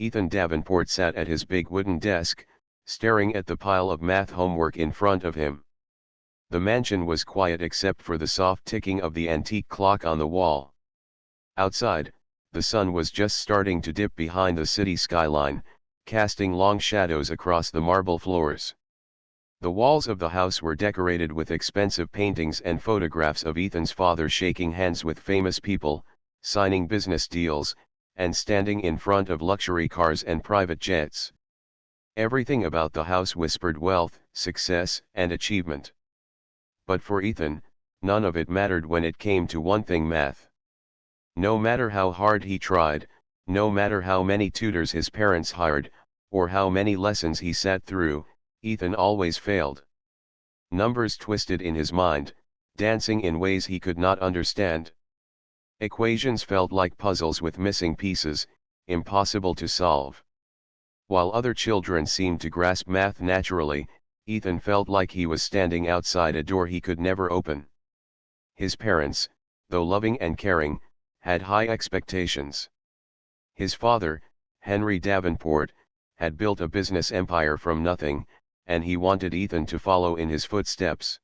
Ethan Davenport sat at his big wooden desk, staring at the pile of math homework in front of him. The mansion was quiet except for the soft ticking of the antique clock on the wall. Outside, the sun was just starting to dip behind the city skyline, casting long shadows across the marble floors. The walls of the house were decorated with expensive paintings and photographs of Ethan's father shaking hands with famous people, signing business deals, and standing in front of luxury cars and private jets. Everything about the house whispered wealth, success, and achievement. But for Ethan, none of it mattered when it came to one thing: math. No matter how hard he tried, no matter how many tutors his parents hired, or how many lessons he sat through, Ethan always failed. Numbers twisted in his mind, dancing in ways he could not understand. Equations felt like puzzles with missing pieces, impossible to solve. While other children seemed to grasp math naturally, Ethan felt like he was standing outside a door he could never open. His parents, though loving and caring, had high expectations. His father, Henry Davenport, had built a business empire from nothing, and he wanted Ethan to follow in his footsteps.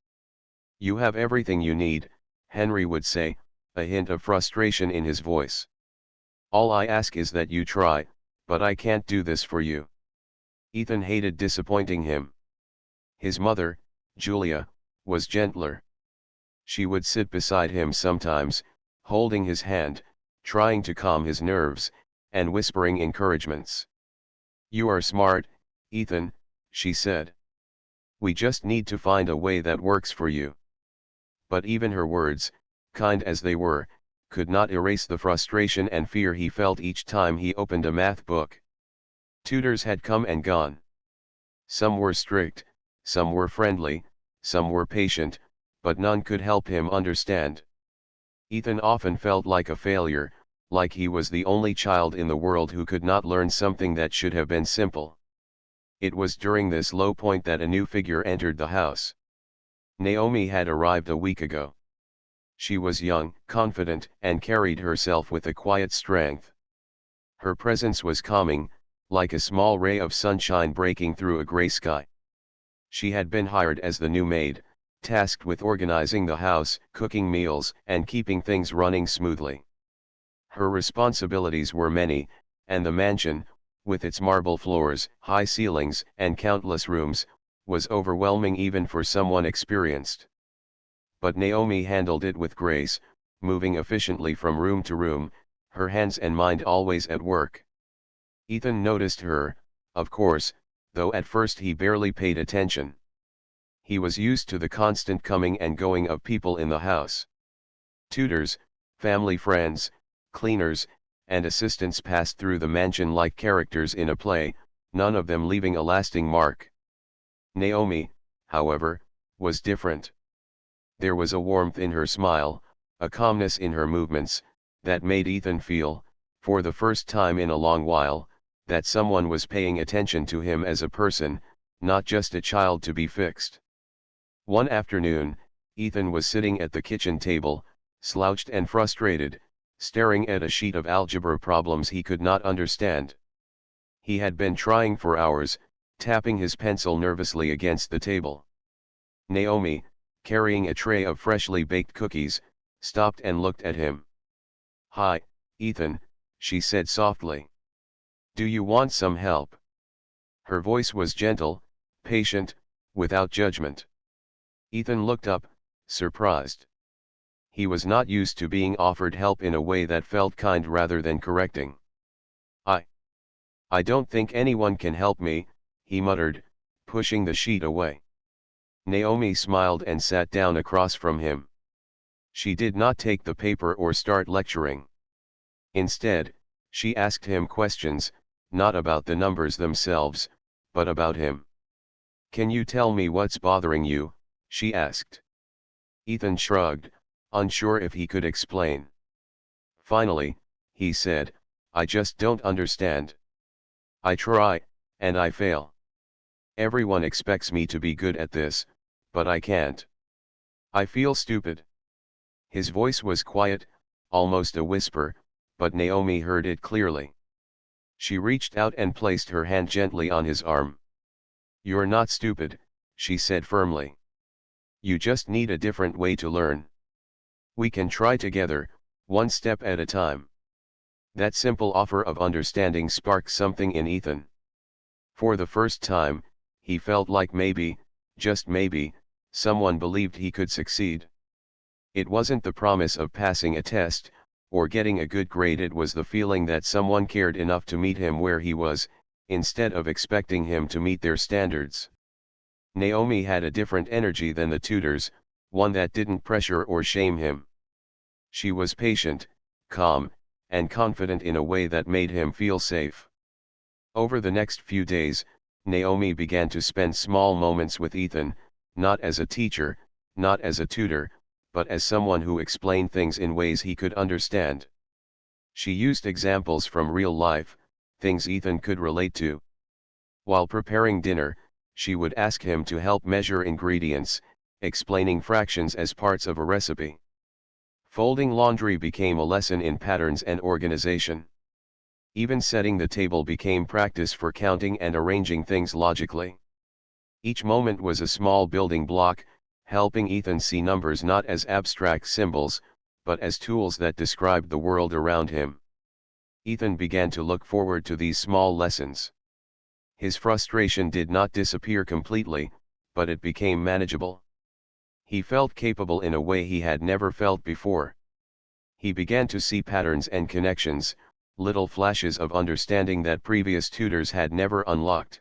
"You have everything you need," Henry would say, a hint of frustration in his voice. "All I ask is that you try, but I can't do this for you." Ethan hated disappointing him. His mother, Julia, was gentler. She would sit beside him sometimes, holding his hand, trying to calm his nerves, and whispering encouragements. "You are smart, Ethan," she said. "We just need to find a way that works for you." But even her words, kind as they were, could not erase the frustration and fear he felt each time he opened a math book. Tutors had come and gone. Some were strict, some were friendly, some were patient, but none could help him understand. Ethan often felt like a failure, like he was the only child in the world who could not learn something that should have been simple. It was during this low point that a new figure entered the house. Naomi had arrived a week ago. She was young, confident, and carried herself with a quiet strength. Her presence was calming, like a small ray of sunshine breaking through a gray sky. She had been hired as the new maid, tasked with organizing the house, cooking meals, and keeping things running smoothly. Her responsibilities were many, and the mansion, with its marble floors, high ceilings, and countless rooms, was overwhelming even for someone experienced. But Naomi handled it with grace, moving efficiently from room to room, her hands and mind always at work. Ethan noticed her, of course, though at first he barely paid attention. He was used to the constant coming and going of people in the house. Tutors, family friends, cleaners, and assistants passed through the mansion like characters in a play, none of them leaving a lasting mark. Naomi, however, was different. There was a warmth in her smile, a calmness in her movements, that made Ethan feel, for the first time in a long while, that someone was paying attention to him as a person, not just a child to be fixed. One afternoon, Ethan was sitting at the kitchen table, slouched and frustrated, staring at a sheet of algebra problems he could not understand. He had been trying for hours, tapping his pencil nervously against the table. Naomi, carrying a tray of freshly baked cookies, stopped and looked at him. "Hi, Ethan," she said softly. "Do you want some help?" Her voice was gentle, patient, without judgment. Ethan looked up, surprised. He was not used to being offered help in a way that felt kind rather than correcting. I don't think anyone can help me," he muttered, pushing the sheet away. Naomi smiled and sat down across from him. She did not take the paper or start lecturing. Instead, she asked him questions, not about the numbers themselves, but about him. "Can you tell me what's bothering you?" she asked. Ethan shrugged, unsure if he could explain. Finally, he said, "I just don't understand. I try, and I fail. Everyone expects me to be good at this, but I can't. I feel stupid." His voice was quiet, almost a whisper, but Naomi heard it clearly. She reached out and placed her hand gently on his arm. "You're not stupid," she said firmly. "You just need a different way to learn. We can try together, one step at a time." That simple offer of understanding sparked something in Ethan. For the first time, he felt like maybe, just maybe, someone believed he could succeed. It wasn't the promise of passing a test, or getting a good grade, it was the feeling that someone cared enough to meet him where he was, instead of expecting him to meet their standards. Naomi had a different energy than the tutors, one that didn't pressure or shame him. She was patient, calm, and confident in a way that made him feel safe. Over the next few days, Naomi began to spend small moments with Ethan, not as a teacher, not as a tutor, but as someone who explained things in ways he could understand. She used examples from real life, things Ethan could relate to. While preparing dinner, she would ask him to help measure ingredients, explaining fractions as parts of a recipe. Folding laundry became a lesson in patterns and organization. Even setting the table became practice for counting and arranging things logically. Each moment was a small building block, helping Ethan see numbers not as abstract symbols, but as tools that described the world around him. Ethan began to look forward to these small lessons. His frustration did not disappear completely, but it became manageable. He felt capable in a way he had never felt before. He began to see patterns and connections, little flashes of understanding that previous tutors had never unlocked.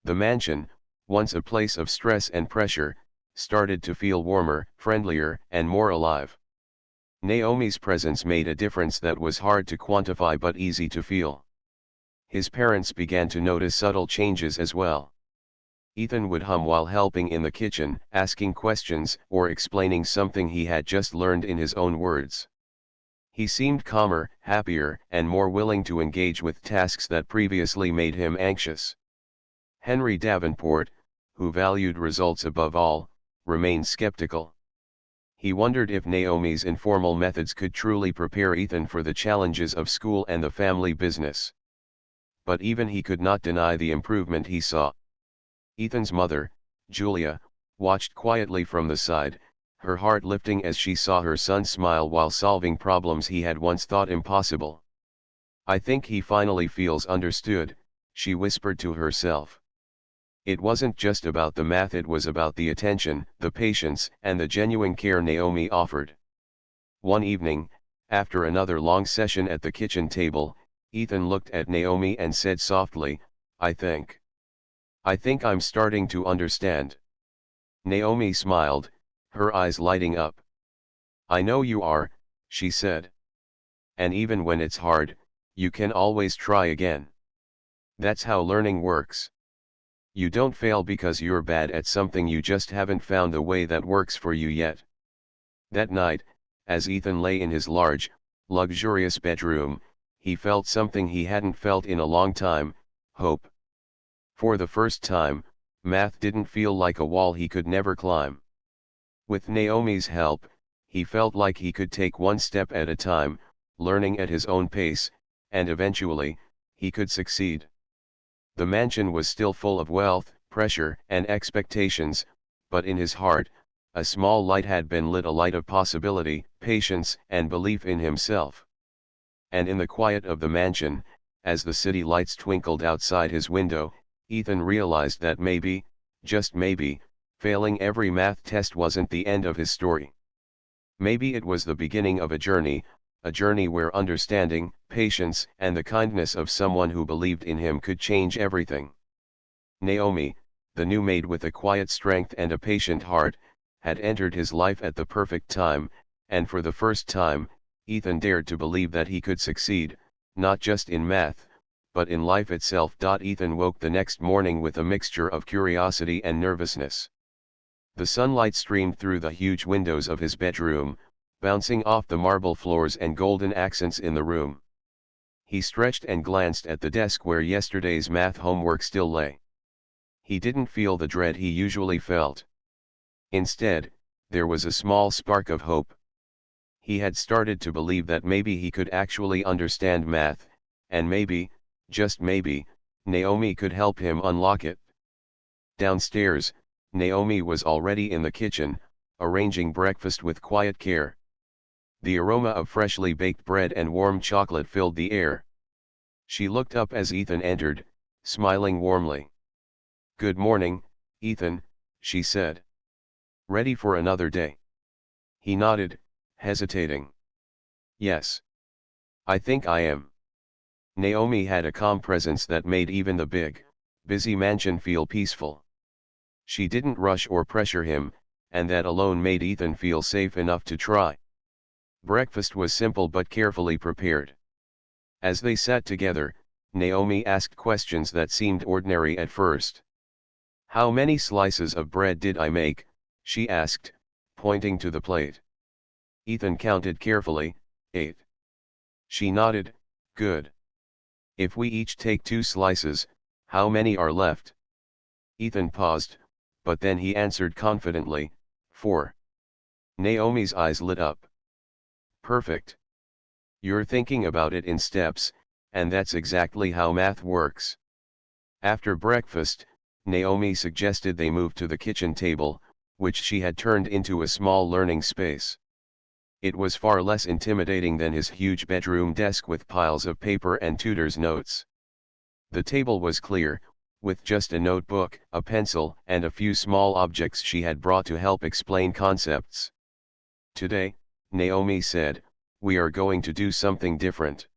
The mansion, once a place of stress and pressure, started to feel warmer, friendlier, and more alive. Naomi's presence made a difference that was hard to quantify but easy to feel. His parents began to notice subtle changes as well. Ethan would hum while helping in the kitchen, asking questions or explaining something he had just learned in his own words. He seemed calmer, happier, and more willing to engage with tasks that previously made him anxious. Henry Davenport, who valued results above all, remained skeptical. He wondered if Naomi's informal methods could truly prepare Ethan for the challenges of school and the family business. But even he could not deny the improvement he saw. Ethan's mother, Julia, watched quietly from the side, her heart lifting as she saw her son smile while solving problems he had once thought impossible. "I think he finally feels understood," she whispered to herself. It wasn't just about the math, it was about the attention, the patience, and the genuine care Naomi offered. One evening, after another long session at the kitchen table, Ethan looked at Naomi and said softly, I think I'm starting to understand." Naomi smiled, her eyes lighting up. "I know you are," she said. "And even when it's hard, you can always try again. That's how learning works. You don't fail because you're bad at something, you just haven't found the way that works for you yet." That night, as Ethan lay in his large, luxurious bedroom, he felt something he hadn't felt in a long time: hope. For the first time, math didn't feel like a wall he could never climb. With Naomi's help, he felt like he could take one step at a time, learning at his own pace, and eventually, he could succeed. The mansion was still full of wealth, pressure, and expectations, but in his heart, a small light had been lit, a light of possibility, patience, and belief in himself. And in the quiet of the mansion, as the city lights twinkled outside his window, Ethan realized that maybe, just maybe, failing every math test wasn't the end of his story. Maybe it was the beginning of a journey where understanding, patience, and the kindness of someone who believed in him could change everything. Naomi, the new maid with a quiet strength and a patient heart, had entered his life at the perfect time, and for the first time, Ethan dared to believe that he could succeed, not just in math, but in life itself. Ethan woke the next morning with a mixture of curiosity and nervousness. The sunlight streamed through the huge windows of his bedroom, bouncing off the marble floors and golden accents in the room. He stretched and glanced at the desk where yesterday's math homework still lay. He didn't feel the dread he usually felt. Instead, there was a small spark of hope. He had started to believe that maybe he could actually understand math, and maybe, just maybe, Naomi could help him unlock it. Downstairs, Naomi was already in the kitchen, arranging breakfast with quiet care. The aroma of freshly baked bread and warm chocolate filled the air. She looked up as Ethan entered, smiling warmly. "Good morning, Ethan," she said. "Ready for another day?" He nodded, hesitating. "Yes. I think I am." Naomi had a calm presence that made even the big, busy mansion feel peaceful. She didn't rush or pressure him, and that alone made Ethan feel safe enough to try. Breakfast was simple but carefully prepared. As they sat together, Naomi asked questions that seemed ordinary at first. "How many slices of bread did I make?" she asked, pointing to the plate. Ethan counted carefully, 8. She nodded, "Good. If we each take 2 slices, how many are left?" Ethan paused, but then he answered confidently, 4. Naomi's eyes lit up. "Perfect. You're thinking about it in steps, and that's exactly how math works." After breakfast, Naomi suggested they move to the kitchen table, which she had turned into a small learning space. It was far less intimidating than his huge bedroom desk with piles of paper and tutor's notes. The table was clear, with just a notebook, a pencil, and a few small objects she had brought to help explain concepts. "Today," Naomi said, "we are going to do something different.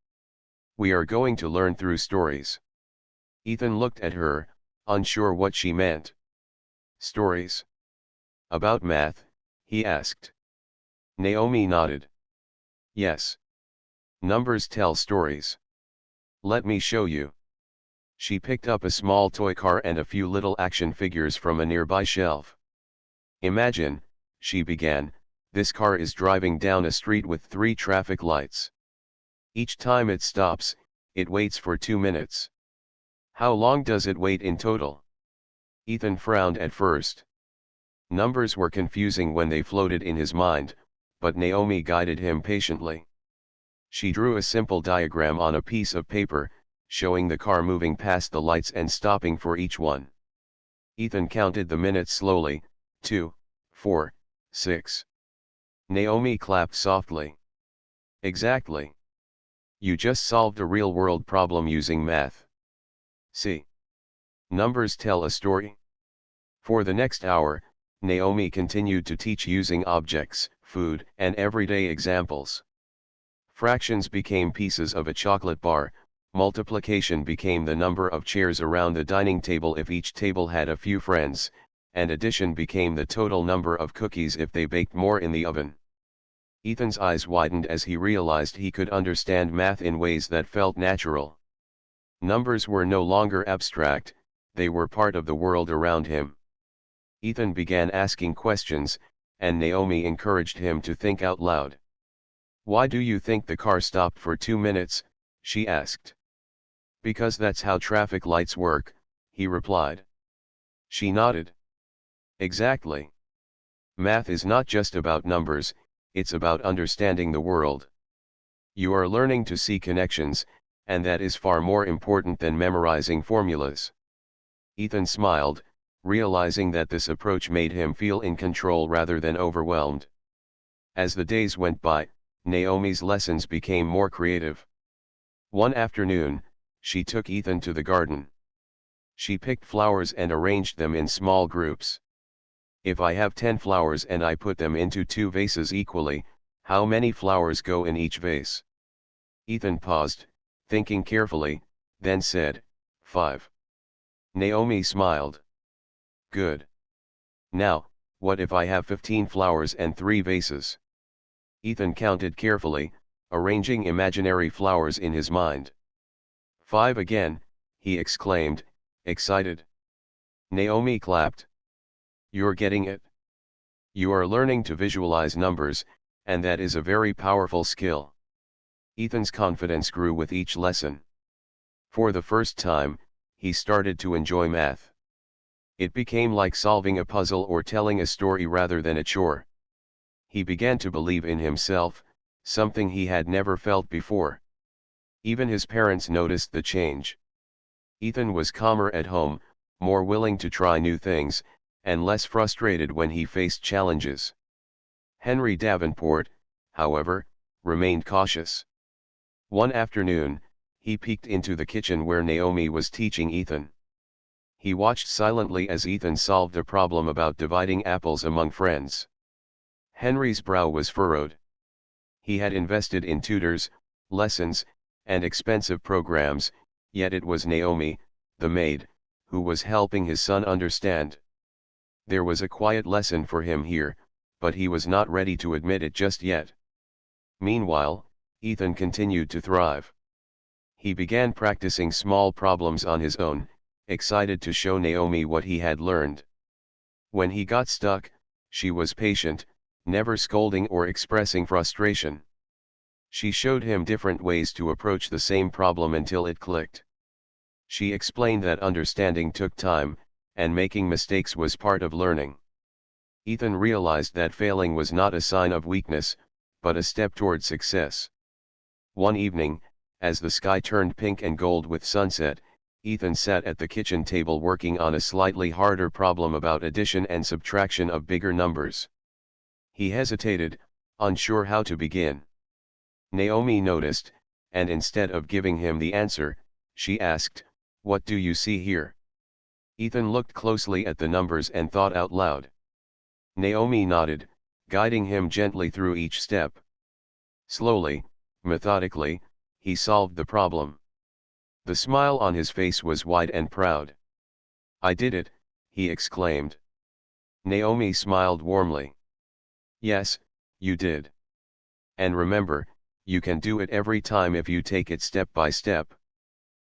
We are going to learn through stories." Ethan looked at her, unsure what she meant. "Stories? About math?" he asked. Naomi nodded. "Yes. Numbers tell stories. Let me show you." She picked up a small toy car and a few little action figures from a nearby shelf. "Imagine," she began, "this car is driving down a street with 3 traffic lights. Each time it stops, it waits for 2 minutes. How long does it wait in total?" Ethan frowned at first. Numbers were confusing when they floated in his mind, but Naomi guided him patiently. She drew a simple diagram on a piece of paper, showing the car moving past the lights and stopping for each one. Ethan counted the minutes slowly, 2, 4, 6. Naomi clapped softly. "Exactly. You just solved a real-world problem using math. See? Numbers tell a story." For the next hour, Naomi continued to teach using objects, food, and everyday examples. Fractions became pieces of a chocolate bar, multiplication became the number of chairs around the dining table if each table had a few friends, and addition became the total number of cookies if they baked more in the oven. Ethan's eyes widened as he realized he could understand math in ways that felt natural. Numbers were no longer abstract, they were part of the world around him. Ethan began asking questions, and Naomi encouraged him to think out loud. "Why do you think the car stopped for 2 minutes?" she asked. "Because that's how traffic lights work," he replied. She nodded. "Exactly. Math is not just about numbers, it's about understanding the world. You are learning to see connections, and that is far more important than memorizing formulas." Ethan smiled, realizing that this approach made him feel in control rather than overwhelmed. As the days went by, Naomi's lessons became more creative. One afternoon, she took Ethan to the garden. She picked flowers and arranged them in small groups. "If I have 10 flowers and I put them into 2 vases equally, how many flowers go in each vase?" Ethan paused, thinking carefully, then said, 5. Naomi smiled. "Good. Now, what if I have 15 flowers and 3 vases?" Ethan counted carefully, arranging imaginary flowers in his mind. 5 again, he exclaimed, excited. Naomi clapped. "You're getting it. You are learning to visualize numbers, and that is a very powerful skill." Ethan's confidence grew with each lesson. For the first time, he started to enjoy math. It became like solving a puzzle or telling a story rather than a chore. He began to believe in himself, something he had never felt before. Even his parents noticed the change. Ethan was calmer at home, more willing to try new things, and less frustrated when he faced challenges. Henry Davenport, however, remained cautious. One afternoon, he peeked into the kitchen where Naomi was teaching Ethan. He watched silently as Ethan solved a problem about dividing apples among friends. Henry's brow was furrowed. He had invested in tutors, lessons, and expensive programs, yet it was Naomi, the maid, who was helping his son understand. There was a quiet lesson for him here, but he was not ready to admit it just yet. Meanwhile, Ethan continued to thrive. He began practicing small problems on his own, excited to show Naomi what he had learned. When he got stuck, she was patient, never scolding or expressing frustration. She showed him different ways to approach the same problem until it clicked. She explained that understanding took time, and making mistakes was part of learning. Ethan realized that failing was not a sign of weakness, but a step toward success. One evening, as the sky turned pink and gold with sunset, Ethan sat at the kitchen table working on a slightly harder problem about addition and subtraction of bigger numbers. He hesitated, unsure how to begin. Naomi noticed, and instead of giving him the answer, she asked, "What do you see here?" Ethan looked closely at the numbers and thought out loud. Naomi nodded, guiding him gently through each step. Slowly, methodically, he solved the problem. The smile on his face was wide and proud. "I did it," he exclaimed. Naomi smiled warmly. "Yes, you did. And remember, you can do it every time if you take it step by step."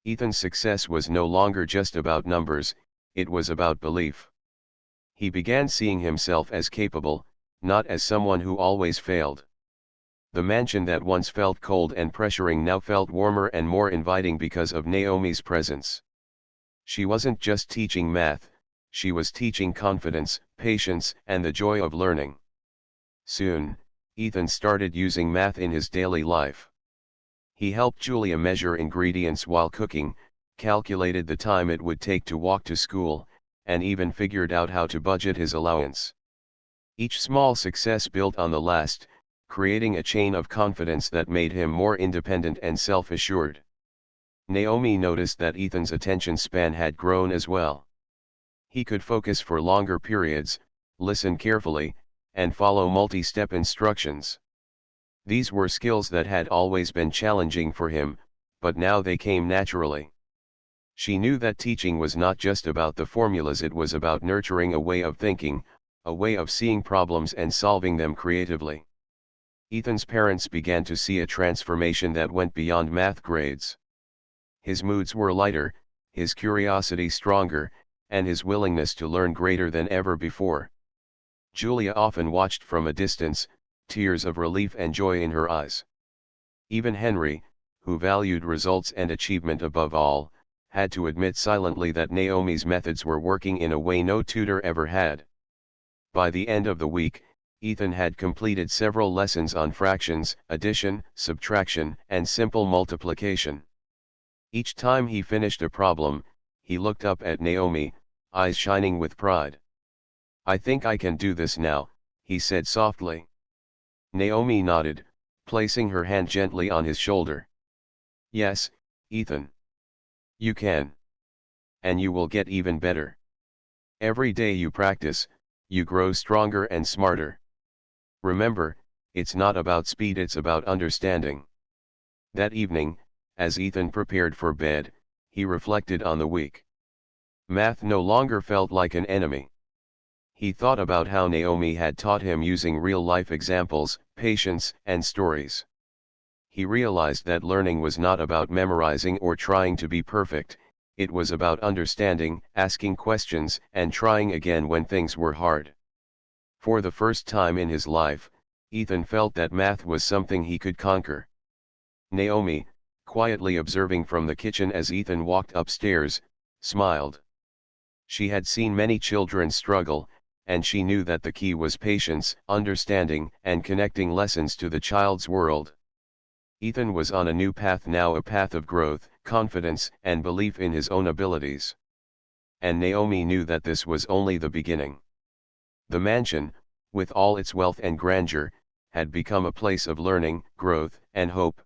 Ethan's success was no longer just about numbers, it was about belief. He began seeing himself as capable, not as someone who always failed. The mansion that once felt cold and pressuring now felt warmer and more inviting because of Naomi's presence. She wasn't just teaching math, she was teaching confidence, patience, and the joy of learning. Soon, Ethan started using math in his daily life. He helped Julia measure ingredients while cooking, calculated the time it would take to walk to school, and even figured out how to budget his allowance. Each small success built on the last, creating a chain of confidence that made him more independent and self-assured. Naomi noticed that Ethan's attention span had grown as well. He could focus for longer periods, listen carefully, and follow multi-step instructions. These were skills that had always been challenging for him, but now they came naturally. She knew that teaching was not just about the formulas, it was about nurturing a way of thinking, a way of seeing problems and solving them creatively. Ethan's parents began to see a transformation that went beyond math grades. His moods were lighter, his curiosity stronger, and his willingness to learn greater than ever before. Julia often watched from a distance, tears of relief and joy in her eyes. Even Henry, who valued results and achievement above all, had to admit silently that Naomi's methods were working in a way no tutor ever had. By the end of the week, Ethan had completed several lessons on fractions, addition, subtraction, and simple multiplication. Each time he finished a problem, he looked up at Naomi, eyes shining with pride. "I think I can do this now," he said softly. Naomi nodded, placing her hand gently on his shoulder. "Yes, Ethan. You can. And you will get even better. Every day you practice, you grow stronger and smarter. Remember, it's not about speed, it's about understanding." That evening, as Ethan prepared for bed, he reflected on the week. Math no longer felt like an enemy. He thought about how Naomi had taught him using real-life examples, patience, and stories. He realized that learning was not about memorizing or trying to be perfect, it was about understanding, asking questions, and trying again when things were hard. For the first time in his life, Ethan felt that math was something he could conquer. Naomi, quietly observing from the kitchen as Ethan walked upstairs, smiled. She had seen many children struggle, and she knew that the key was patience, understanding, and connecting lessons to the child's world. Ethan was on a new path now, a path of growth, confidence and belief in his own abilities. And Naomi knew that this was only the beginning. The mansion, with all its wealth and grandeur, had become a place of learning, growth, and hope.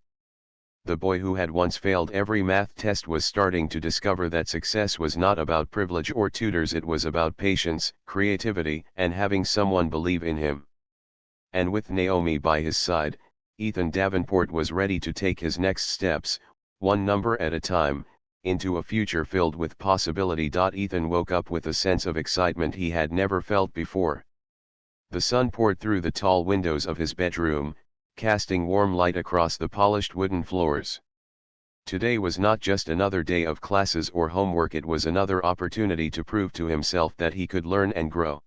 The boy who had once failed every math test was starting to discover that success was not about privilege or tutors, it was about patience, creativity, and having someone believe in him. And with Naomi by his side, Ethan Davenport was ready to take his next steps, one number at a time, into a future filled with possibility. Ethan woke up with a sense of excitement he had never felt before. The sun poured through the tall windows of his bedroom, casting warm light across the polished wooden floors. Today was not just another day of classes or homework, it was another opportunity to prove to himself that he could learn and grow.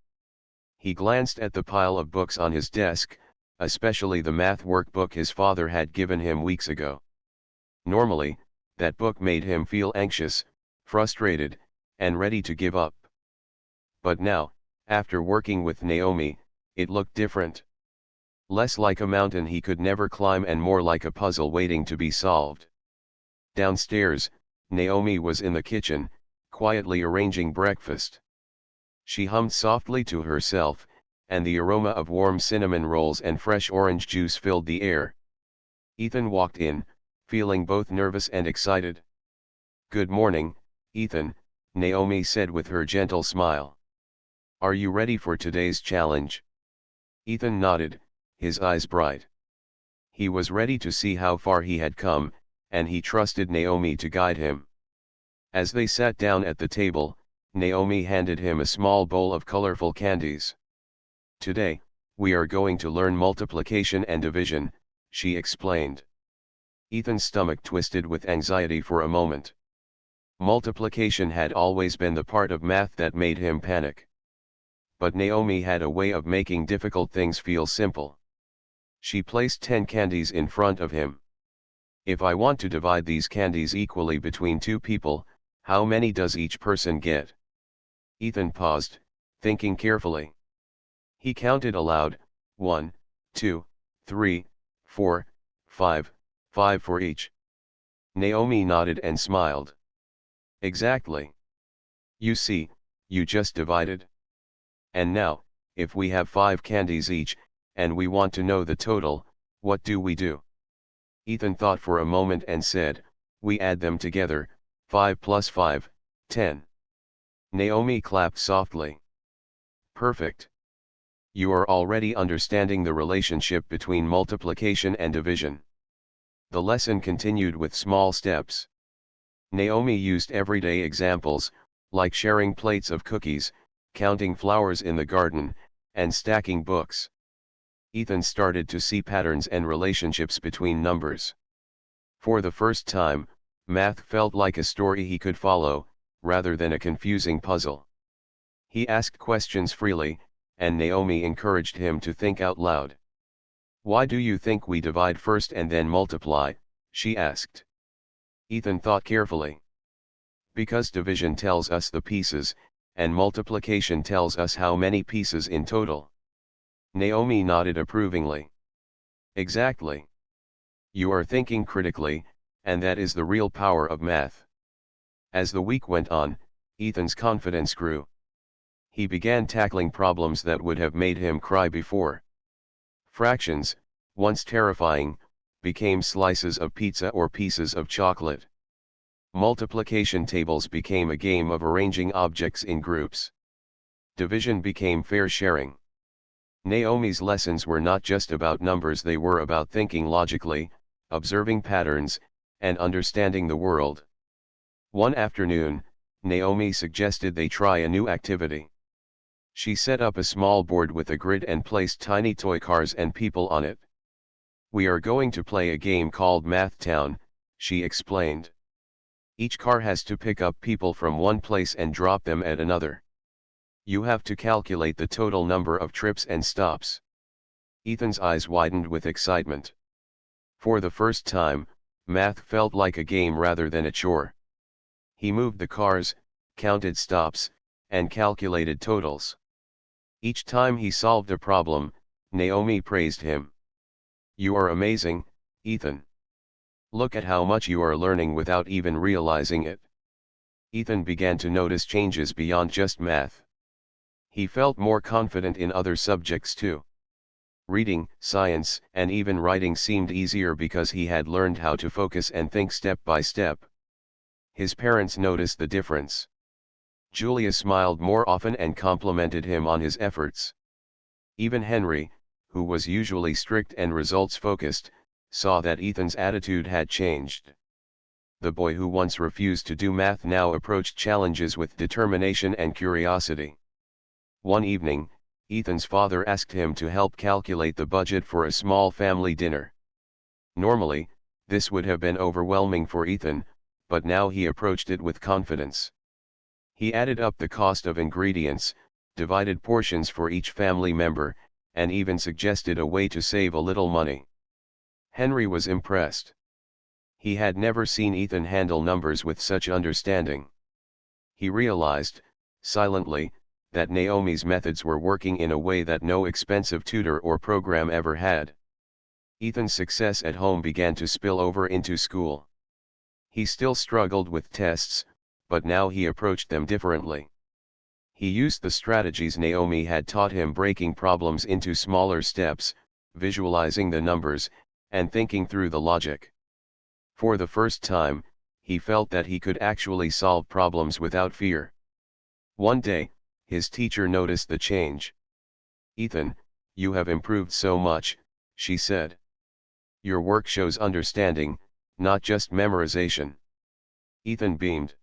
He glanced at the pile of books on his desk, especially the math workbook his father had given him weeks ago. Normally, that book made him feel anxious, frustrated, and ready to give up. But now, after working with Naomi, it looked different. Less like a mountain he could never climb and more like a puzzle waiting to be solved. Downstairs, Naomi was in the kitchen, quietly arranging breakfast. She hummed softly to herself, and the aroma of warm cinnamon rolls and fresh orange juice filled the air. Ethan walked in, feeling both nervous and excited. "Good morning, Ethan," Naomi said with her gentle smile. "Are you ready for today's challenge?" Ethan nodded, his eyes bright. He was ready to see how far he had come, and he trusted Naomi to guide him. As they sat down at the table, Naomi handed him a small bowl of colorful candies. "Today, we are going to learn multiplication and division," she explained. Ethan's stomach twisted with anxiety for a moment. Multiplication had always been the part of math that made him panic. But Naomi had a way of making difficult things feel simple. She placed 10 candies in front of him. "If I want to divide these candies equally between two people, how many does each person get?" Ethan paused, thinking carefully. He counted aloud, 1, 2, 3, 4, 5, 5 for each. Naomi nodded and smiled. "Exactly. You see, you just divided. And now, if we have 5 candies each, and we want to know the total, what do we do?" Ethan thought for a moment and said, "We add them together, 5 plus 5, 10. Naomi clapped softly. "Perfect. You are already understanding the relationship between multiplication and division." The lesson continued with small steps. Naomi used everyday examples, like sharing plates of cookies, counting flowers in the garden, and stacking books. Ethan started to see patterns and relationships between numbers. For the first time, math felt like a story he could follow, rather than a confusing puzzle. He asked questions freely, and Naomi encouraged him to think out loud. "Why do you think we divide first and then multiply?" she asked. Ethan thought carefully. "Because division tells us the pieces, and multiplication tells us how many pieces in total." Naomi nodded approvingly. "Exactly. You are thinking critically, and that is the real power of math." As the week went on, Ethan's confidence grew. He began tackling problems that would have made him cry before. Fractions, once terrifying, became slices of pizza or pieces of chocolate. Multiplication tables became a game of arranging objects in groups. Division became fair sharing. Naomi's lessons were not just about numbers, they were about thinking logically, observing patterns, and understanding the world. One afternoon, Naomi suggested they try a new activity. She set up a small board with a grid and placed tiny toy cars and people on it. "We are going to play a game called Math Town," she explained. "Each car has to pick up people from one place and drop them at another. You have to calculate the total number of trips and stops." Ethan's eyes widened with excitement. For the first time, math felt like a game rather than a chore. He moved the cars, counted stops, and calculated totals. Each time he solved a problem, Naomi praised him. "You are amazing, Ethan. Look at how much you are learning without even realizing it. Ethan began to notice changes beyond just math. He felt more confident in other subjects too. Reading, science, and even writing seemed easier because he had learned how to focus and think step by step. His parents noticed the difference. Julia smiled more often and complimented him on his efforts. Even Henry, who was usually strict and results-focused, saw that Ethan's attitude had changed. The boy who once refused to do math now approached challenges with determination and curiosity. One evening, Ethan's father asked him to help calculate the budget for a small family dinner. Normally, this would have been overwhelming for Ethan, but now he approached it with confidence. He added up the cost of ingredients, divided portions for each family member, and even suggested a way to save a little money. Henry was impressed. He had never seen Ethan handle numbers with such understanding. He realized, silently, that Naomi's methods were working in a way that no expensive tutor or program ever had. Ethan's success at home began to spill over into school. He still struggled with tests, but now he approached them differently. He used the strategies Naomi had taught him, breaking problems into smaller steps, visualizing the numbers, and thinking through the logic. For the first time, he felt that he could actually solve problems without fear. One day, his teacher noticed the change. "Ethan, you have improved so much," she said. "Your work shows understanding, not just memorization." Ethan beamed.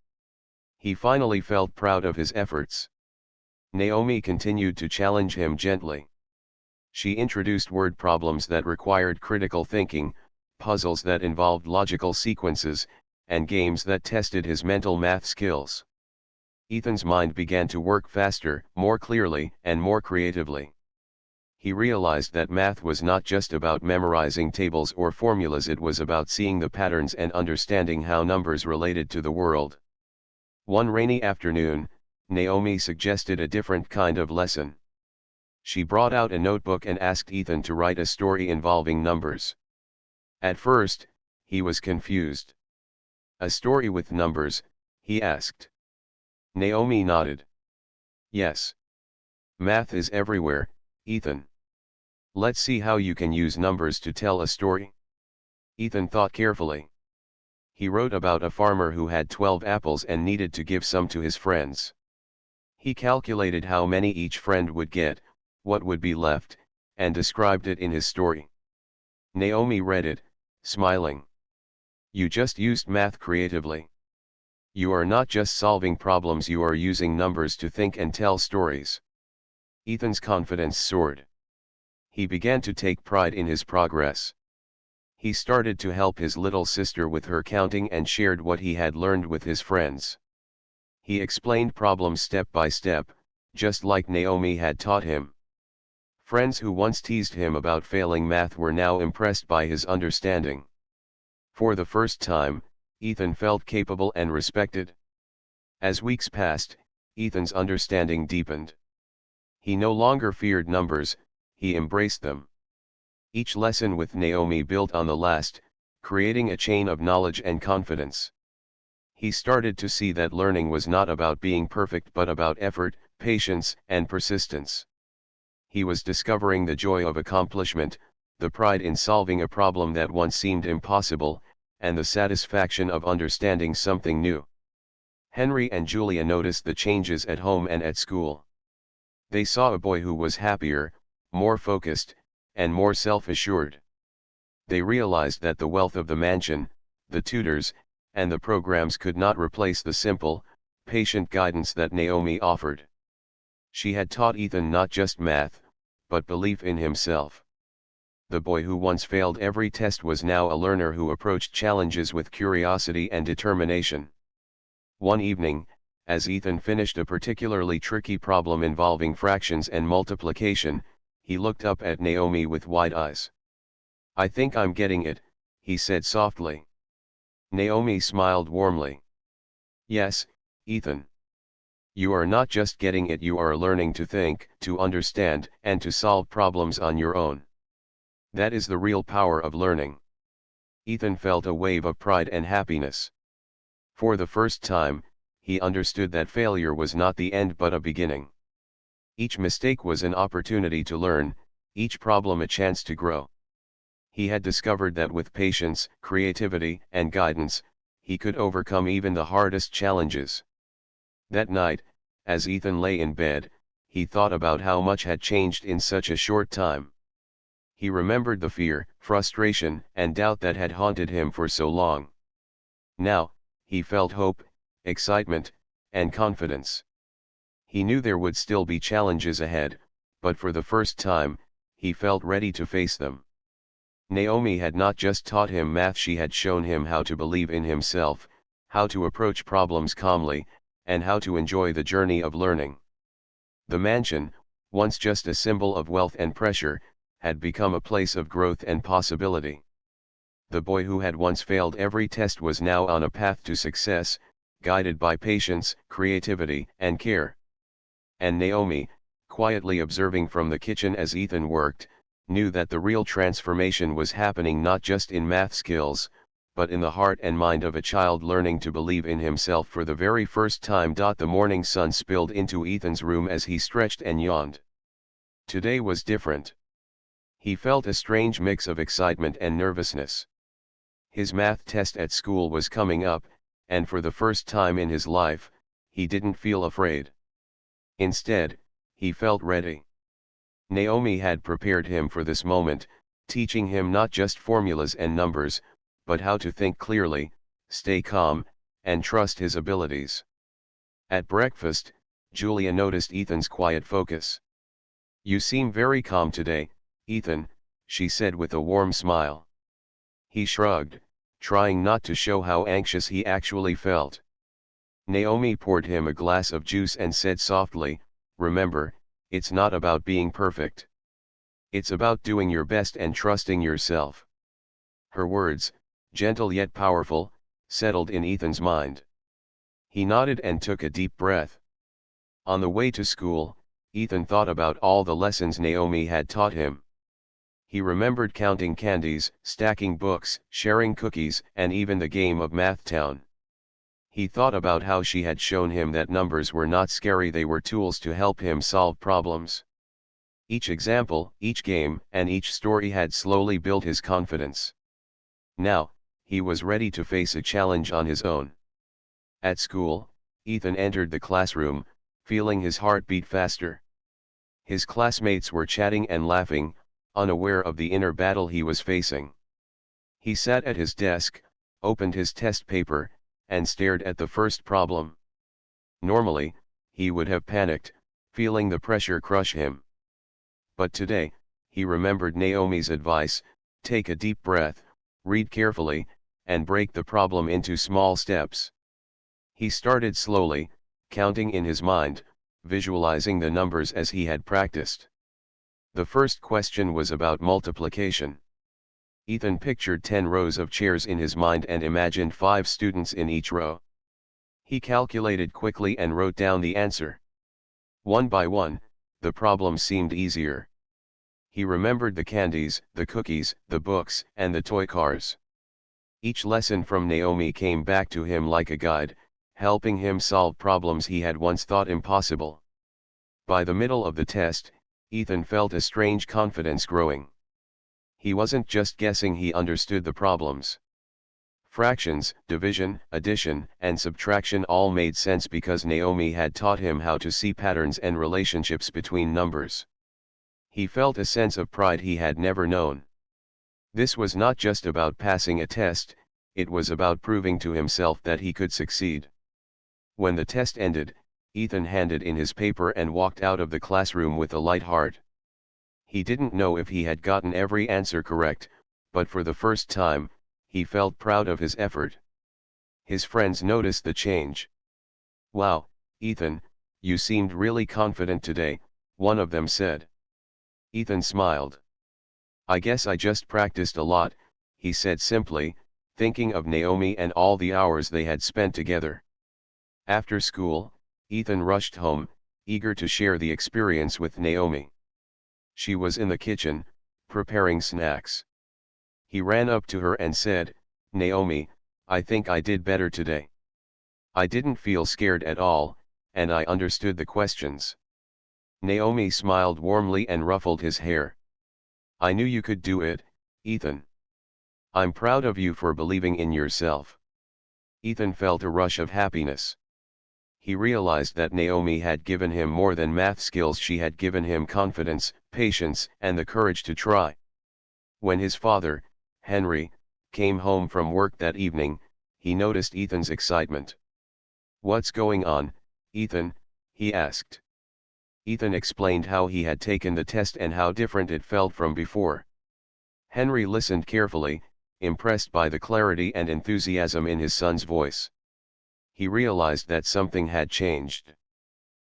He finally felt proud of his efforts. Naomi continued to challenge him gently. She introduced word problems that required critical thinking, puzzles that involved logical sequences, and games that tested his mental math skills. Ethan's mind began to work faster, more clearly, and more creatively. He realized that math was not just about memorizing tables or formulas, it was about seeing the patterns and understanding how numbers related to the world. One rainy afternoon, Naomi suggested a different kind of lesson. She brought out a notebook and asked Ethan to write a story involving numbers. At first, he was confused. "A story with numbers?" he asked. Naomi nodded. "Yes. Math is everywhere, Ethan. Let's see how you can use numbers to tell a story." Ethan thought carefully. He wrote about a farmer who had 12 apples and needed to give some to his friends. He calculated how many each friend would get, what would be left, and described it in his story. Naomi read it, smiling. "You just used math creatively. You are not just solving problems, you are using numbers to think and tell stories." Ethan's confidence soared. He began to take pride in his progress. He started to help his little sister with her counting and shared what he had learned with his friends. He explained problems step by step, just like Naomi had taught him. Friends who once teased him about failing math were now impressed by his understanding. For the first time, Ethan felt capable and respected. As weeks passed, Ethan's understanding deepened. He no longer feared numbers, he embraced them. Each lesson with Naomi built on the last, creating a chain of knowledge and confidence. He started to see that learning was not about being perfect but about effort, patience, and persistence. He was discovering the joy of accomplishment, the pride in solving a problem that once seemed impossible, and the satisfaction of understanding something new. Henry and Julia noticed the changes at home and at school. They saw a boy who was happier, more focused, and more self-assured. They realized that the wealth of the mansion, the tutors, and the programs could not replace the simple, patient guidance that Naomi offered. She had taught Ethan not just math, but belief in himself. The boy who once failed every test was now a learner who approached challenges with curiosity and determination. One evening, as Ethan finished a particularly tricky problem involving fractions and multiplication, he looked up at Naomi with wide eyes. "I think I'm getting it," he said softly. Naomi smiled warmly. "Yes, Ethan. You are not just getting it, you are learning to think, to understand, and to solve problems on your own. That is the real power of learning." Ethan felt a wave of pride and happiness. For the first time, he understood that failure was not the end but a beginning. Each mistake was an opportunity to learn, each problem a chance to grow. He had discovered that with patience, creativity, and guidance, he could overcome even the hardest challenges. That night, as Ethan lay in bed, he thought about how much had changed in such a short time. He remembered the fear, frustration, and doubt that had haunted him for so long. Now, he felt hope, excitement, and confidence. He knew there would still be challenges ahead, but for the first time, he felt ready to face them. Naomi had not just taught him math, she had shown him how to believe in himself, how to approach problems calmly, and how to enjoy the journey of learning. The mansion, once just a symbol of wealth and pressure, had become a place of growth and possibility. The boy who had once failed every test was now on a path to success, guided by patience, creativity, and care. And Naomi, quietly observing from the kitchen as Ethan worked, knew that the real transformation was happening not just in math skills, but in the heart and mind of a child learning to believe in himself for the very first time. The morning sun spilled into Ethan's room as he stretched and yawned. Today was different. He felt a strange mix of excitement and nervousness. His math test at school was coming up, and for the first time in his life, he didn't feel afraid. Instead, he felt ready. Naomi had prepared him for this moment, teaching him not just formulas and numbers, but how to think clearly, stay calm, and trust his abilities. At breakfast, Julia noticed Ethan's quiet focus. "You seem very calm today, Ethan," she said with a warm smile. He shrugged, trying not to show how anxious he actually felt. Naomi poured him a glass of juice and said softly, "Remember, it's not about being perfect. It's about doing your best and trusting yourself." Her words, gentle yet powerful, settled in Ethan's mind. He nodded and took a deep breath. On the way to school, Ethan thought about all the lessons Naomi had taught him. He remembered counting candies, stacking books, sharing cookies, and even the game of Math Town. He thought about how she had shown him that numbers were not scary, they were tools to help him solve problems. Each example, each game, and each story had slowly built his confidence. Now, he was ready to face a challenge on his own. At school, Ethan entered the classroom, feeling his heart beat faster. His classmates were chatting and laughing, unaware of the inner battle he was facing. He sat at his desk, opened his test paper, and stared at the first problem. Normally, he would have panicked, feeling the pressure crush him. But today, he remembered Naomi's advice: take a deep breath, read carefully, and break the problem into small steps. He started slowly, counting in his mind, visualizing the numbers as he had practiced. The first question was about multiplication. Ethan pictured 10 rows of chairs in his mind and imagined 5 students in each row. He calculated quickly and wrote down the answer. One by one, the problem seemed easier. He remembered the candies, the cookies, the books, and the toy cars. Each lesson from Naomi came back to him like a guide, helping him solve problems he had once thought impossible. By the middle of the test, Ethan felt a strange confidence growing. He wasn't just guessing, he understood the problems. Fractions, division, addition, and subtraction all made sense because Naomi had taught him how to see patterns and relationships between numbers. He felt a sense of pride he had never known. This was not just about passing a test, it was about proving to himself that he could succeed. When the test ended, Ethan handed in his paper and walked out of the classroom with a light heart. He didn't know if he had gotten every answer correct, but for the first time, he felt proud of his effort. His friends noticed the change. "Wow, Ethan, you seemed really confident today," one of them said. Ethan smiled. "I guess I just practiced a lot," he said simply, thinking of Naomi and all the hours they had spent together. After school, Ethan rushed home, eager to share the experience with Naomi. She was in the kitchen, preparing snacks. He ran up to her and said, "Naomi, I think I did better today. I didn't feel scared at all, and I understood the questions." Naomi smiled warmly and ruffled his hair. "I knew you could do it, Ethan. I'm proud of you for believing in yourself." Ethan felt a rush of happiness. He realized that Naomi had given him more than math skills. She had given him confidence, patience, and the courage to try. When his father, Henry, came home from work that evening, he noticed Ethan's excitement. "What's going on, Ethan?" he asked. Ethan explained how he had taken the test and how different it felt from before. Henry listened carefully, impressed by the clarity and enthusiasm in his son's voice. He realized that something had changed.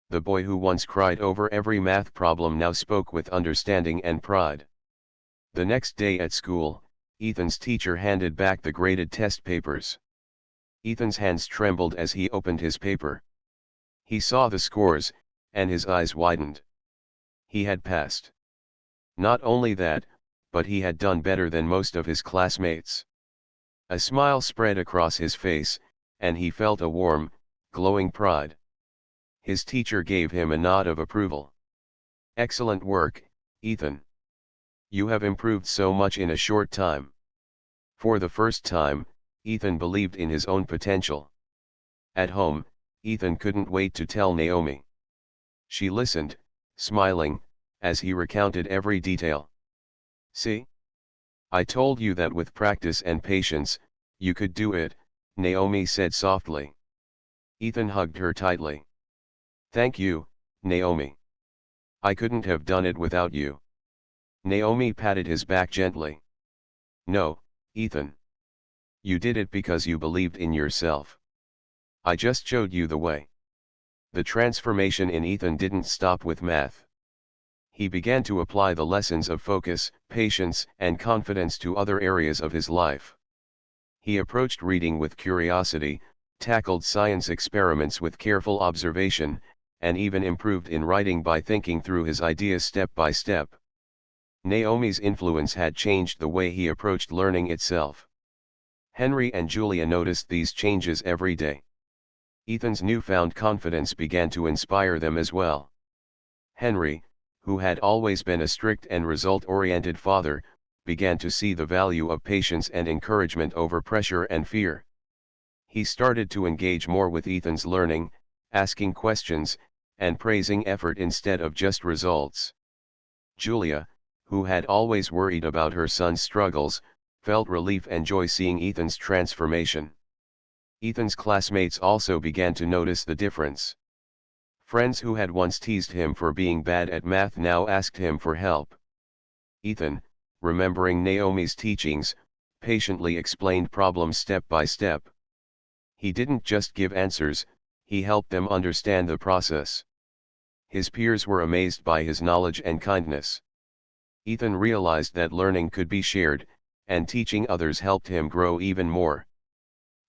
The boy who once cried over every math problem now spoke with understanding and pride. The next day at school, Ethan's teacher handed back the graded test papers. Ethan's hands trembled as he opened his paper. He saw the scores, and his eyes widened. He had passed. Not only that, but he had done better than most of his classmates. A smile spread across his face, and he felt a warm, glowing pride. His teacher gave him a nod of approval. "Excellent work, Ethan. You have improved so much in a short time." For the first time, Ethan believed in his own potential. At home, Ethan couldn't wait to tell Naomi. She listened, smiling, as he recounted every detail. "See? I told you that with practice and patience, you could do it," Naomi said softly. Ethan hugged her tightly. "Thank you, Naomi. I couldn't have done it without you." Naomi patted his back gently. "No, Ethan. You did it because you believed in yourself. I just showed you the way." The transformation in Ethan didn't stop with math. He began to apply the lessons of focus, patience, and confidence to other areas of his life. He approached reading with curiosity, tackled science experiments with careful observation, and even improved in writing by thinking through his ideas step by step. Naomi's influence had changed the way he approached learning itself. Henry and Julia noticed these changes every day. Ethan's newfound confidence began to inspire them as well. Henry, who had always been a strict and result-oriented father, began to see the value of patience and encouragement over pressure and fear. He started to engage more with Ethan's learning, asking questions, and praising effort instead of just results. Julia, who had always worried about her son's struggles, felt relief and joy seeing Ethan's transformation. Ethan's classmates also began to notice the difference. Friends who had once teased him for being bad at math now asked him for help. Ethan, remembering Naomi's teachings, patiently explained problems step by step. He didn't just give answers, he helped them understand the process. His peers were amazed by his knowledge and kindness. Ethan realized that learning could be shared, and teaching others helped him grow even more.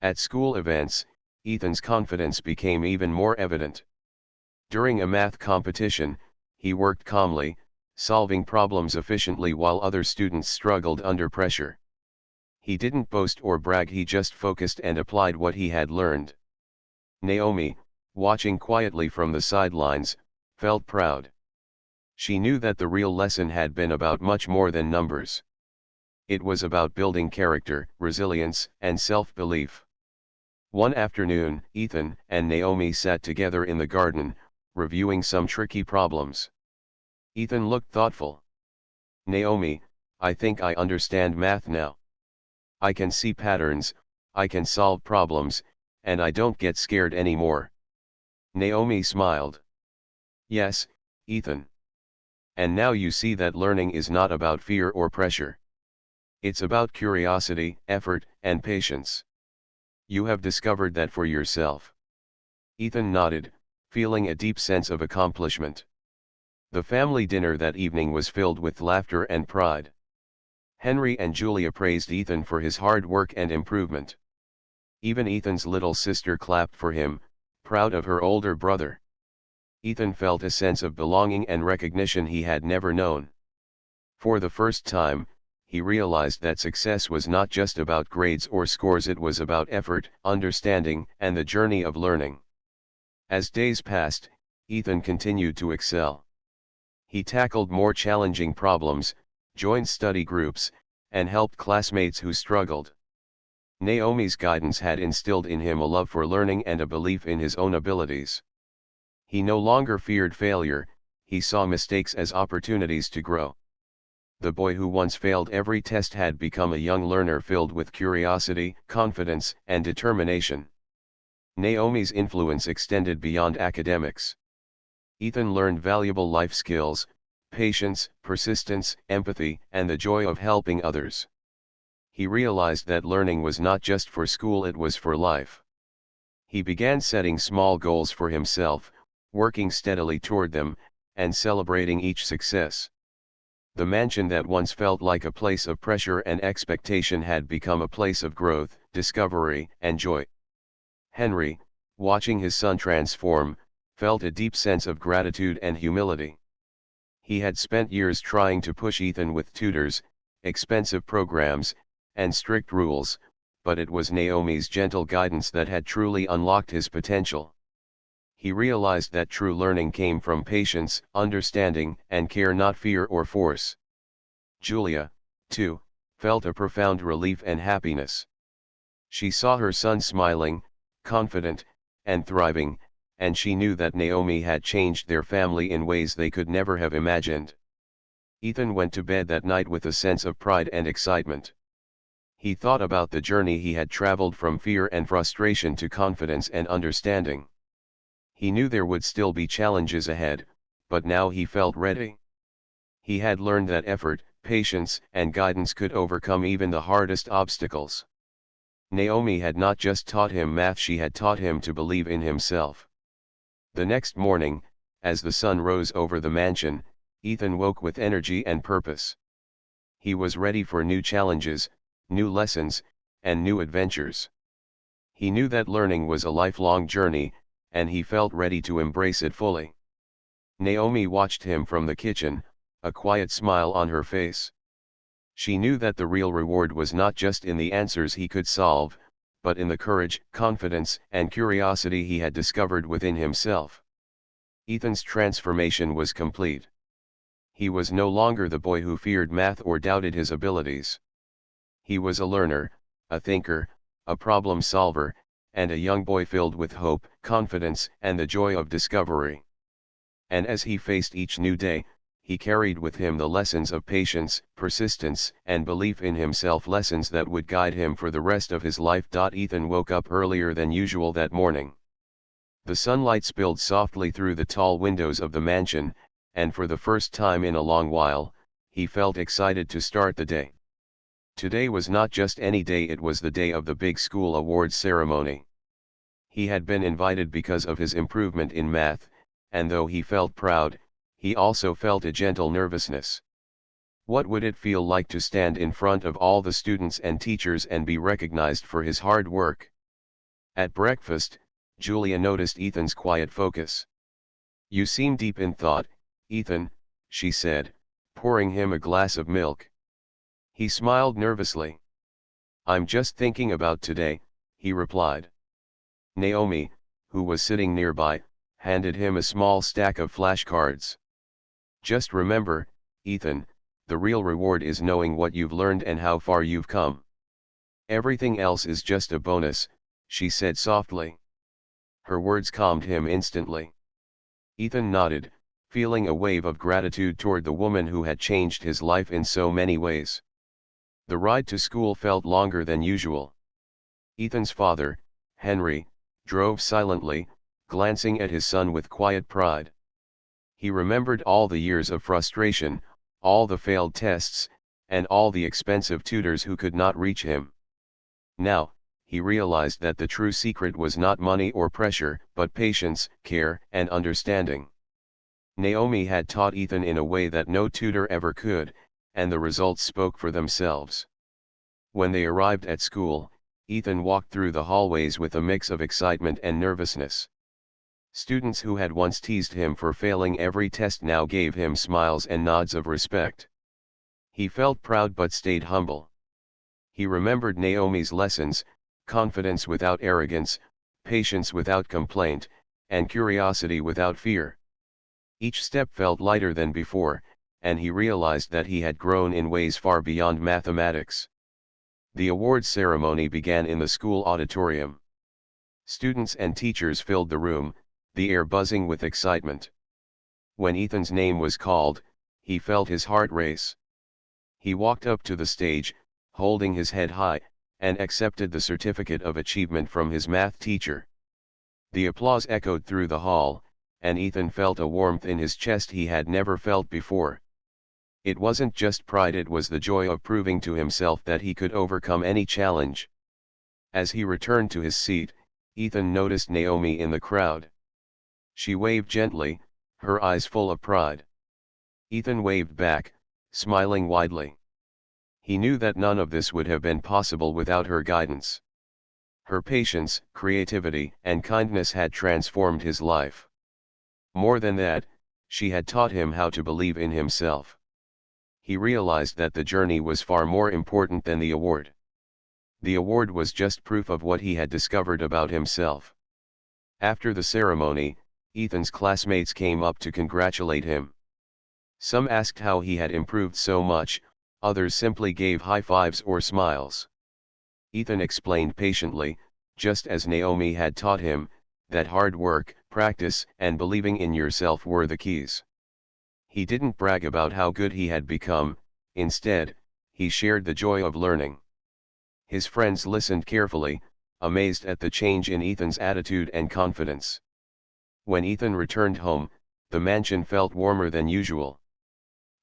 At school events, Ethan's confidence became even more evident. During a math competition, he worked calmly, solving problems efficiently while other students struggled under pressure. He didn't boast or brag, he just focused and applied what he had learned. Naomi, watching quietly from the sidelines, felt proud. She knew that the real lesson had been about much more than numbers. It was about building character, resilience, and self-belief. One afternoon, Ethan and Naomi sat together in the garden, reviewing some tricky problems. Ethan looked thoughtful. "Naomi, I think I understand math now. I can see patterns, I can solve problems, and I don't get scared anymore." Naomi smiled. "Yes, Ethan. And now you see that learning is not about fear or pressure. It's about curiosity, effort, and patience. You have discovered that for yourself." Ethan nodded, feeling a deep sense of accomplishment. The family dinner that evening was filled with laughter and pride. Henry and Julia praised Ethan for his hard work and improvement. Even Ethan's little sister clapped for him, proud of her older brother. Ethan felt a sense of belonging and recognition he had never known. For the first time, he realized that success was not just about grades or scores, it was about effort, understanding, and the journey of learning. As days passed, Ethan continued to excel. He tackled more challenging problems, joined study groups, and helped classmates who struggled. Naomi's guidance had instilled in him a love for learning and a belief in his own abilities. He no longer feared failure, he saw mistakes as opportunities to grow. The boy who once failed every test had become a young learner filled with curiosity, confidence, and determination. Naomi's influence extended beyond academics. Ethan learned valuable life skills, patience, persistence, empathy, and the joy of helping others. He realized that learning was not just for school, it was for life. He began setting small goals for himself, working steadily toward them, and celebrating each success. The mansion that once felt like a place of pressure and expectation had become a place of growth, discovery, and joy. Henry, watching his son transform, felt a deep sense of gratitude and humility. He had spent years trying to push Ethan with tutors, expensive programs, and strict rules, but it was Naomi's gentle guidance that had truly unlocked his potential. He realized that true learning came from patience, understanding, and care, not fear or force. Julia, too, felt a profound relief and happiness. She saw her son smiling, confident, and thriving, and she knew that Naomi had changed their family in ways they could never have imagined. Ethan went to bed that night with a sense of pride and excitement. He thought about the journey he had traveled from fear and frustration to confidence and understanding. He knew there would still be challenges ahead, but now he felt ready. He had learned that effort, patience, and guidance could overcome even the hardest obstacles. Naomi had not just taught him math, she had taught him to believe in himself. The next morning, as the sun rose over the mansion, Ethan woke with energy and purpose. He was ready for new challenges, new lessons, and new adventures. He knew that learning was a lifelong journey, and he felt ready to embrace it fully. Naomi watched him from the kitchen, a quiet smile on her face. She knew that the real reward was not just in the answers he could solve, but in the courage, confidence, and curiosity he had discovered within himself. Ethan's transformation was complete. He was no longer the boy who feared math or doubted his abilities. He was a learner, a thinker, a problem solver, and a young boy filled with hope, confidence, and the joy of discovery. And as he faced each new day, he carried with him the lessons of patience, persistence, and belief in himself, lessons that would guide him for the rest of his life. Ethan woke up earlier than usual that morning. The sunlight spilled softly through the tall windows of the mansion, and for the first time in a long while, he felt excited to start the day. Today was not just any day, it was the day of the big school awards ceremony. He had been invited because of his improvement in math, and though he felt proud, he also felt a gentle nervousness. What would it feel like to stand in front of all the students and teachers and be recognized for his hard work? At breakfast, Julia noticed Ethan's quiet focus. "You seem deep in thought, Ethan," she said, pouring him a glass of milk. He smiled nervously. "I'm just thinking about today," he replied. Naomi, who was sitting nearby, handed him a small stack of flashcards. "Just remember, Ethan, the real reward is knowing what you've learned and how far you've come. Everything else is just a bonus," she said softly. Her words calmed him instantly. Ethan nodded, feeling a wave of gratitude toward the woman who had changed his life in so many ways. The ride to school felt longer than usual. Ethan's father, Henry, drove silently, glancing at his son with quiet pride. He remembered all the years of frustration, all the failed tests, and all the expensive tutors who could not reach him. Now, he realized that the true secret was not money or pressure, but patience, care, and understanding. Naomi had taught Ethan in a way that no tutor ever could, and the results spoke for themselves. When they arrived at school, Ethan walked through the hallways with a mix of excitement and nervousness. Students who had once teased him for failing every test now gave him smiles and nods of respect. He felt proud but stayed humble. He remembered Naomi's lessons: confidence without arrogance, patience without complaint, and curiosity without fear. Each step felt lighter than before, and he realized that he had grown in ways far beyond mathematics. The awards ceremony began in the school auditorium. Students and teachers filled the room, the air buzzing with excitement. When Ethan's name was called, he felt his heart race. He walked up to the stage, holding his head high, and accepted the certificate of achievement from his math teacher. The applause echoed through the hall, and Ethan felt a warmth in his chest he had never felt before. It wasn't just pride, it was the joy of proving to himself that he could overcome any challenge. As he returned to his seat, Ethan noticed Naomi in the crowd. She waved gently, her eyes full of pride. Ethan waved back, smiling widely. He knew that none of this would have been possible without her guidance. Her patience, creativity, and kindness had transformed his life. More than that, she had taught him how to believe in himself. He realized that the journey was far more important than the award. The award was just proof of what he had discovered about himself. After the ceremony, Ethan's classmates came up to congratulate him. Some asked how he had improved so much, others simply gave high fives or smiles. Ethan explained patiently, just as Naomi had taught him, that hard work, practice, and believing in yourself were the keys. He didn't brag about how good he had become; instead, he shared the joy of learning. His friends listened carefully, amazed at the change in Ethan's attitude and confidence. When Ethan returned home, the mansion felt warmer than usual.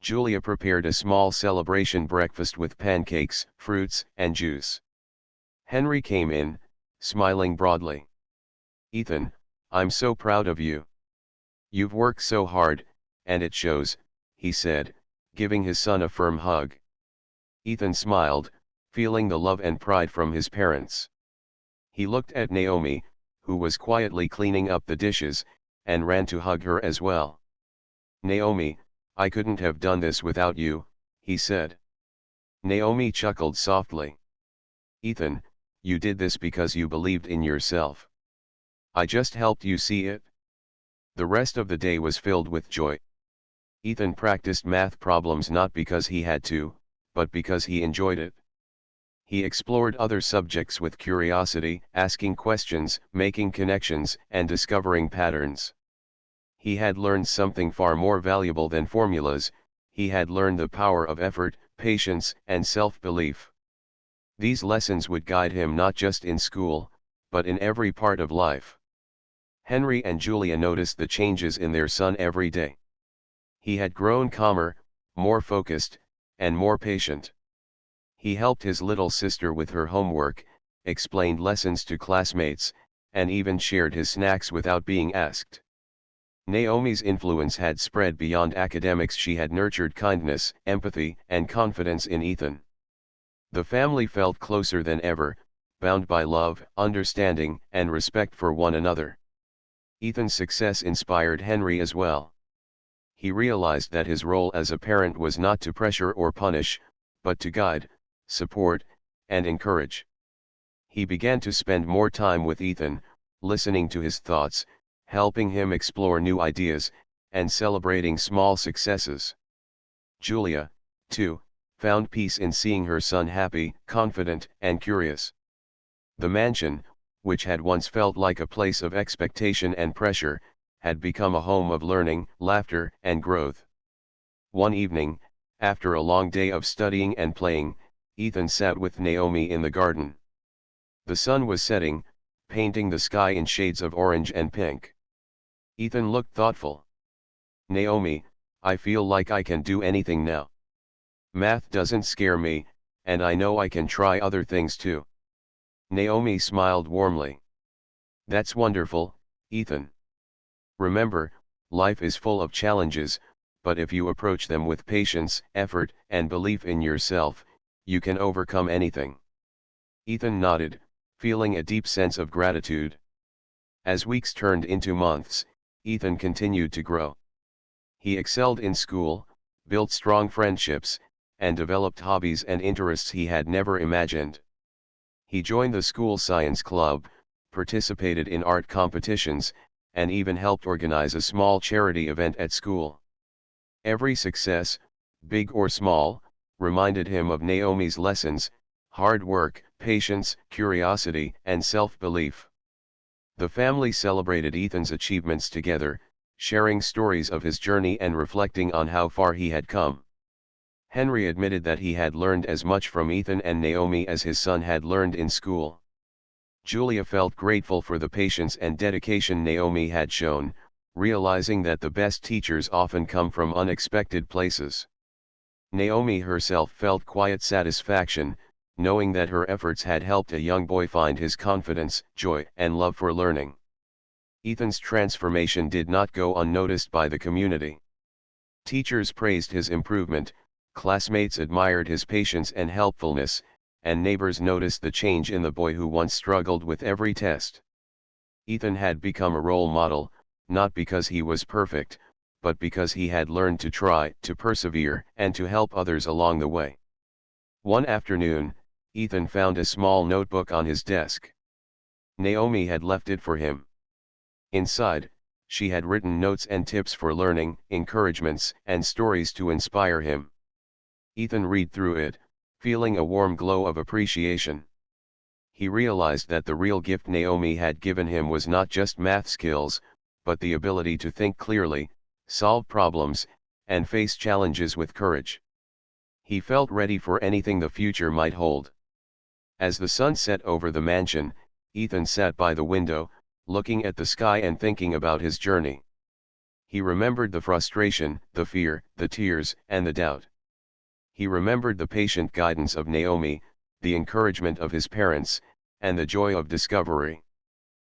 Julia prepared a small celebration breakfast with pancakes, fruits, and juice. Henry came in, smiling broadly. "Ethan, I'm so proud of you. You've worked so hard, and it shows," he said, giving his son a firm hug. Ethan smiled, feeling the love and pride from his parents. He looked at Naomi, who was quietly cleaning up the dishes, and ran to hug her as well. "Naomi, I couldn't have done this without you," he said. Naomi chuckled softly. "Ethan, you did this because you believed in yourself. I just helped you see it." The rest of the day was filled with joy. Ethan practiced math problems not because he had to, but because he enjoyed it. He explored other subjects with curiosity, asking questions, making connections, and discovering patterns. He had learned something far more valuable than formulas: he had learned the power of effort, patience, and self-belief. These lessons would guide him not just in school, but in every part of life. Henry and Julia noticed the changes in their son every day. He had grown calmer, more focused, and more patient. He helped his little sister with her homework, explained lessons to classmates, and even shared his snacks without being asked. Naomi's influence had spread beyond academics. She had nurtured kindness, empathy, and confidence in Ethan. The family felt closer than ever, bound by love, understanding, and respect for one another. Ethan's success inspired Henry as well. He realized that his role as a parent was not to pressure or punish, but to guide, support, and encourage. He began to spend more time with Ethan, listening to his thoughts, helping him explore new ideas, and celebrating small successes. Julia, too, found peace in seeing her son happy, confident, and curious. The mansion, which had once felt like a place of expectation and pressure, had become a home of learning, laughter, and growth. One evening, after a long day of studying and playing, Ethan sat with Naomi in the garden. The sun was setting, painting the sky in shades of orange and pink. Ethan looked thoughtful. "Naomi, I feel like I can do anything now. Math doesn't scare me, and I know I can try other things too." Naomi smiled warmly. "That's wonderful, Ethan. Remember, life is full of challenges, but if you approach them with patience, effort, and belief in yourself, you can overcome anything." Ethan nodded, feeling a deep sense of gratitude. As weeks turned into months, Ethan continued to grow. He excelled in school, built strong friendships, and developed hobbies and interests he had never imagined. He joined the school science club, participated in art competitions, and even helped organize a small charity event at school. Every success, big or small, reminded him of Naomi's lessons: hard work, patience, curiosity, and self-belief. The family celebrated Ethan's achievements together, sharing stories of his journey and reflecting on how far he had come. Henry admitted that he had learned as much from Ethan and Naomi as his son had learned in school. Julia felt grateful for the patience and dedication Naomi had shown, realizing that the best teachers often come from unexpected places. Naomi herself felt quiet satisfaction, knowing that her efforts had helped a young boy find his confidence, joy, and love for learning. Ethan's transformation did not go unnoticed by the community. Teachers praised his improvement, classmates admired his patience and helpfulness, and neighbors noticed the change in the boy who once struggled with every test. Ethan had become a role model, not because he was perfect, but because he had learned to try, to persevere, and to help others along the way. One afternoon, Ethan found a small notebook on his desk. Naomi had left it for him. Inside, she had written notes and tips for learning, encouragements, and stories to inspire him. Ethan read through it, feeling a warm glow of appreciation. He realized that the real gift Naomi had given him was not just math skills, but the ability to think clearly, solve problems, and face challenges with courage. He felt ready for anything the future might hold. As the sun set over the mansion, Ethan sat by the window, looking at the sky and thinking about his journey. He remembered the frustration, the fear, the tears, and the doubt. He remembered the patient guidance of Naomi, the encouragement of his parents, and the joy of discovery.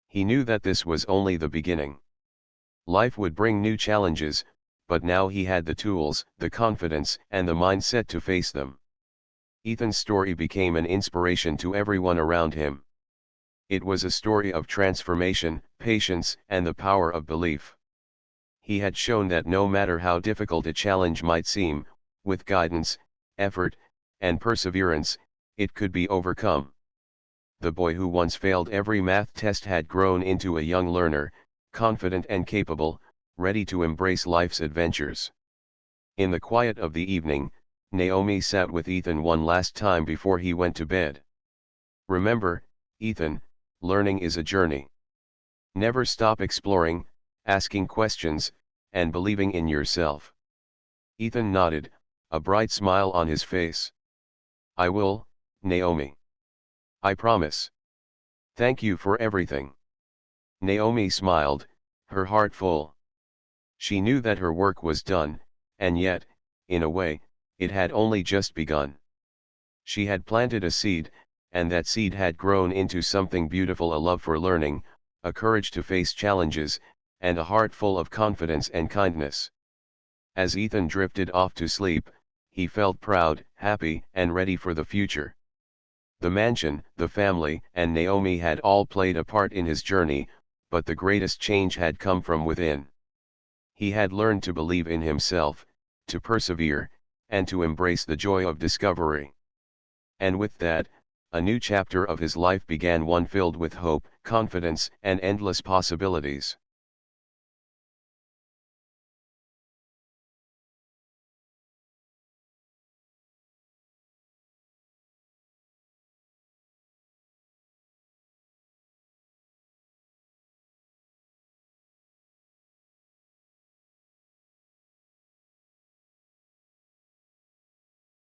He knew that this was only the beginning. Life would bring new challenges, but now he had the tools, the confidence, and the mindset to face them. Ethan's story became an inspiration to everyone around him. It was a story of transformation, patience, and the power of belief. He had shown that no matter how difficult a challenge might seem, with guidance, effort, and perseverance, it could be overcome. The boy who once failed every math test had grown into a young learner, confident and capable, ready to embrace life's adventures. In the quiet of the evening, Naomi sat with Ethan one last time before he went to bed. "Remember, Ethan, learning is a journey. Never stop exploring, asking questions, and believing in yourself." Ethan nodded, a bright smile on his face. "I will, Naomi. I promise. Thank you for everything." Naomi smiled, her heart full. She knew that her work was done, and yet, in a way, it had only just begun. She had planted a seed, and that seed had grown into something beautiful: a love for learning, a courage to face challenges, and a heart full of confidence and kindness. As Ethan drifted off to sleep, he felt proud, happy, and ready for the future. The mansion, the family, and Naomi had all played a part in his journey, but the greatest change had come from within. He had learned to believe in himself, to persevere, and to embrace the joy of discovery. And with that, a new chapter of his life began, one filled with hope, confidence, and endless possibilities.